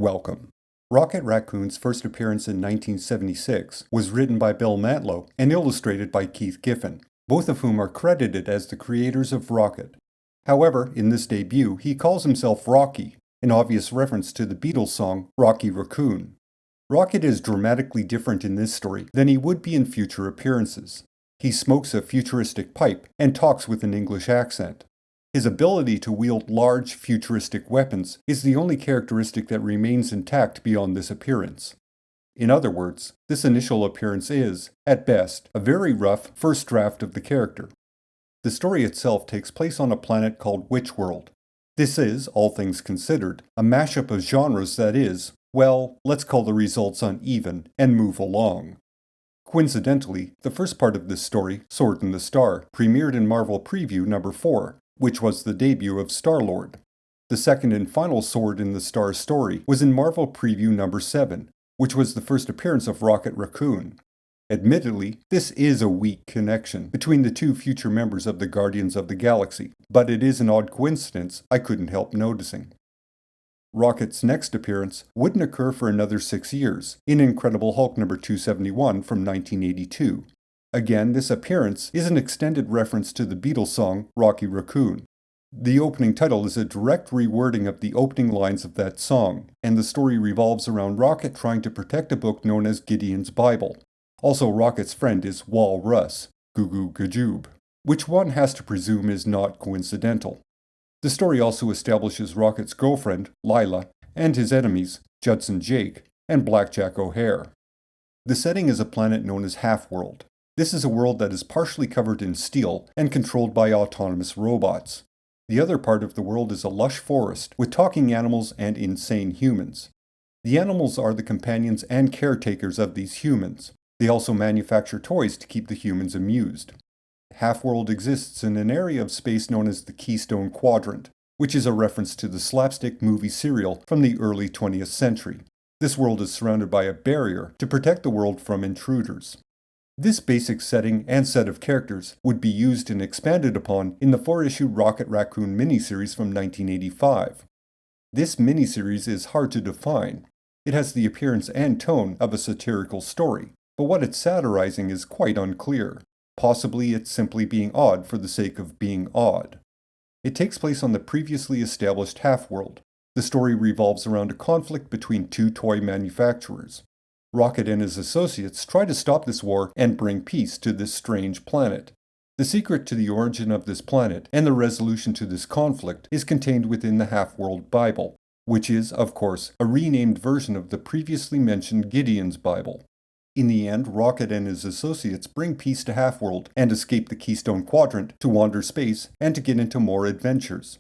Welcome. Rocket Raccoon's first appearance in 1976 was written by Bill Mantlo and illustrated by Keith Giffen, both of whom are credited as the creators of Rocket. However, in this debut, he calls himself Rocky, an obvious reference to the Beatles song Rocky Raccoon. Rocket is dramatically different in this story than he would be in future appearances. He smokes a futuristic pipe and talks with an English accent. His ability to wield large, futuristic weapons is the only characteristic that remains intact beyond this appearance. In other words, this initial appearance is, at best, a very rough first draft of the character. The story itself takes place on a planet called Witchworld. This is, all things considered, a mashup of genres that is, well, let's call the results uneven and move along. Coincidentally, the first part of this story, Sword in the Star, premiered in Marvel Preview number 4, which was the debut of Star-Lord. The second and final Sword in the Star story was in Marvel Preview number 7, which was the first appearance of Rocket Raccoon. Admittedly, this is a weak connection between the two future members of the Guardians of the Galaxy, but it is an odd coincidence I couldn't help noticing. Rocket's next appearance wouldn't occur for another 6 years, in Incredible Hulk number 271 from 1982. Again, this appearance is an extended reference to the Beatles song Rocky Raccoon. The opening title is a direct rewording of the opening lines of that song, and the story revolves around Rocket trying to protect a book known as Gideon's Bible. Also, Rocket's friend is Wal Russ, Goo Goo Gajoob, which one has to presume is not coincidental. The story also establishes Rocket's girlfriend, Lila, and his enemies, Judson Jake and Blackjack O'Hare. The setting is a planet known as Half-World. This is a world that is partially covered in steel and controlled by autonomous robots. The other part of the world is a lush forest with talking animals and insane humans. The animals are the companions and caretakers of these humans. They also manufacture toys to keep the humans amused. Half-World exists in an area of space known as the Keystone Quadrant, which is a reference to the slapstick movie serial from the early 20th century. This world is surrounded by a barrier to protect the world from intruders. This basic setting and set of characters would be used and expanded upon in the 4-issue Rocket Raccoon miniseries from 1985. This miniseries is hard to define. It has the appearance and tone of a satirical story, but what it's satirizing is quite unclear. Possibly it's simply being odd for the sake of being odd. It takes place on the previously established Half-World. The story revolves around a conflict between two toy manufacturers. Rocket and his associates try to stop this war and bring peace to this strange planet. The secret to the origin of this planet and the resolution to this conflict is contained within the Half-World Bible, which is, of course, a renamed version of the previously mentioned Gideon's Bible. In the end, Rocket and his associates bring peace to Half-World and escape the Keystone Quadrant to wander space and to get into more adventures.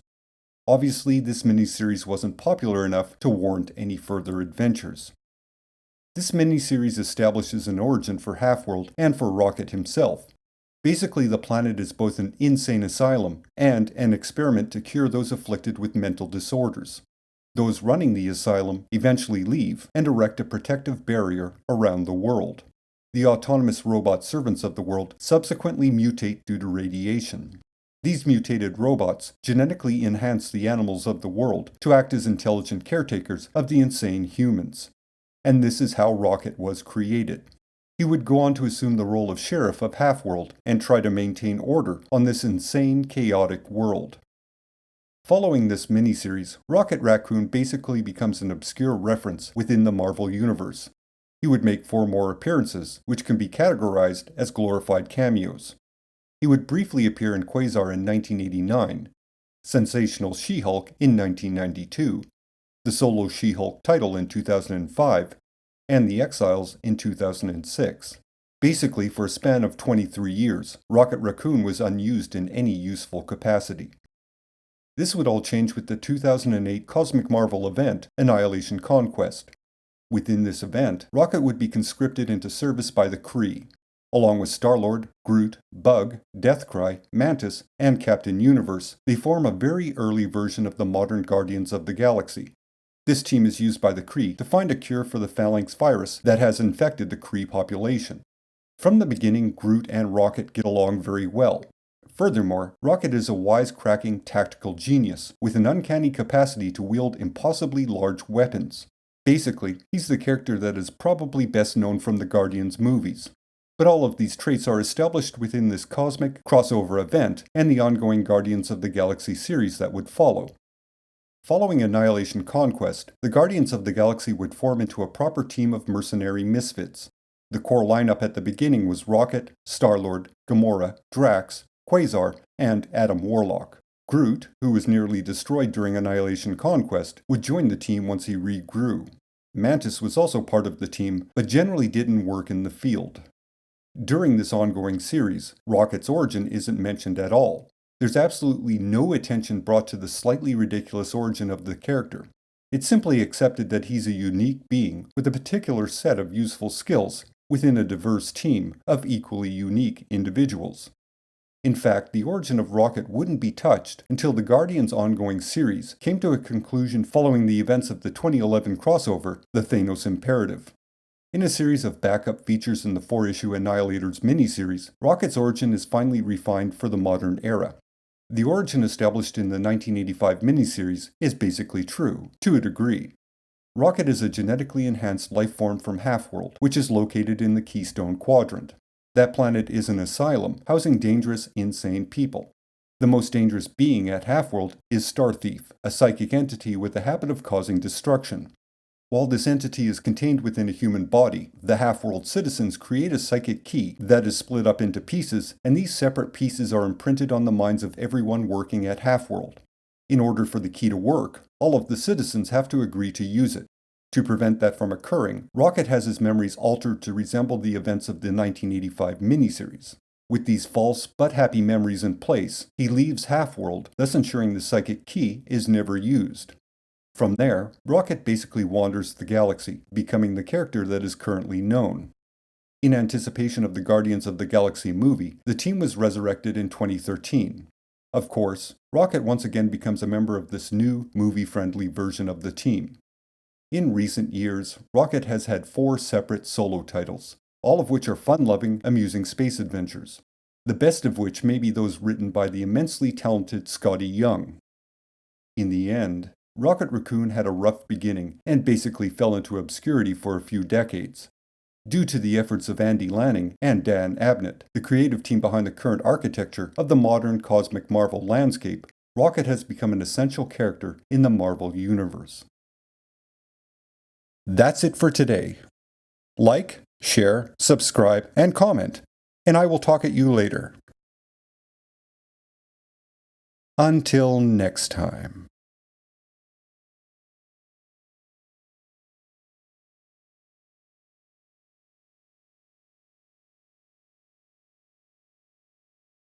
Obviously, this miniseries wasn't popular enough to warrant any further adventures. This miniseries establishes an origin for Half-World and for Rocket himself. Basically, the planet is both an insane asylum and an experiment to cure those afflicted with mental disorders. Those running the asylum eventually leave and erect a protective barrier around the world. The autonomous robot servants of the world subsequently mutate due to radiation. These mutated robots genetically enhance the animals of the world to act as intelligent caretakers of the insane humans. And this is how Rocket was created. He would go on to assume the role of sheriff of Half-World and try to maintain order on this insane, chaotic world. Following this miniseries, Rocket Raccoon basically becomes an obscure reference within the Marvel Universe. He would make 4 more appearances, which can be categorized as glorified cameos. He would briefly appear in Quasar in 1989, Sensational She-Hulk in 1992, the solo She-Hulk title in 2005, and The Exiles in 2006. Basically, for a span of 23 years, Rocket Raccoon was unused in any useful capacity. This would all change with the 2008 Cosmic Marvel event, Annihilation Conquest. Within this event, Rocket would be conscripted into service by the Kree. Along with Star-Lord, Groot, Bug, Deathcry, Mantis, and Captain Universe, they form a very early version of the modern Guardians of the Galaxy. This team is used by the Kree to find a cure for the Phalanx virus that has infected the Kree population. From the beginning, Groot and Rocket get along very well. Furthermore, Rocket is a wisecracking tactical genius with an uncanny capacity to wield impossibly large weapons. Basically, he's the character that is probably best known from the Guardians movies. But all of these traits are established within this cosmic crossover event and the ongoing Guardians of the Galaxy series that would follow. Following Annihilation Conquest, the Guardians of the Galaxy would form into a proper team of mercenary misfits. The core lineup at the beginning was Rocket, Star-Lord, Gamora, Drax, Quasar, and Adam Warlock. Groot, who was nearly destroyed during Annihilation Conquest, would join the team once he regrew. Mantis was also part of the team, but generally didn't work in the field. During this ongoing series, Rocket's origin isn't mentioned at all. There's absolutely no attention brought to the slightly ridiculous origin of the character. It's simply accepted that he's a unique being with a particular set of useful skills within a diverse team of equally unique individuals. In fact, the origin of Rocket wouldn't be touched until the Guardians ongoing series came to a conclusion following the events of the 2011 crossover, The Thanos Imperative. In a series of backup features in the 4-issue Annihilators miniseries, Rocket's origin is finally refined for the modern era. The origin established in the 1985 miniseries is basically true, to a degree. Rocket is a genetically enhanced life form from Half-World, which is located in the Keystone Quadrant. That planet is an asylum, housing dangerous, insane people. The most dangerous being at Half-World is Star Thief, a psychic entity with a habit of causing destruction. While this entity is contained within a human body, the Half-World citizens create a psychic key that is split up into pieces, and these separate pieces are imprinted on the minds of everyone working at Half-World. In order for the key to work, all of the citizens have to agree to use it. To prevent that from occurring, Rocket has his memories altered to resemble the events of the 1985 miniseries. With these false but happy memories in place, he leaves Half-World, thus ensuring the psychic key is never used. From there, Rocket basically wanders the galaxy, becoming the character that is currently known. In anticipation of the Guardians of the Galaxy movie, the team was resurrected in 2013. Of course, Rocket once again becomes a member of this new, movie-friendly version of the team. In recent years, Rocket has had 4 separate solo titles, all of which are fun-loving, amusing space adventures. The best of which may be those written by the immensely talented Scotty Young. In the end, Rocket Raccoon had a rough beginning and basically fell into obscurity for a few decades. Due to the efforts of Andy Lanning and Dan Abnett, the creative team behind the current architecture of the modern cosmic Marvel landscape, Rocket has become an essential character in the Marvel Universe. That's it for today. Like, share, subscribe, and comment, and I will talk at you later. Until next time.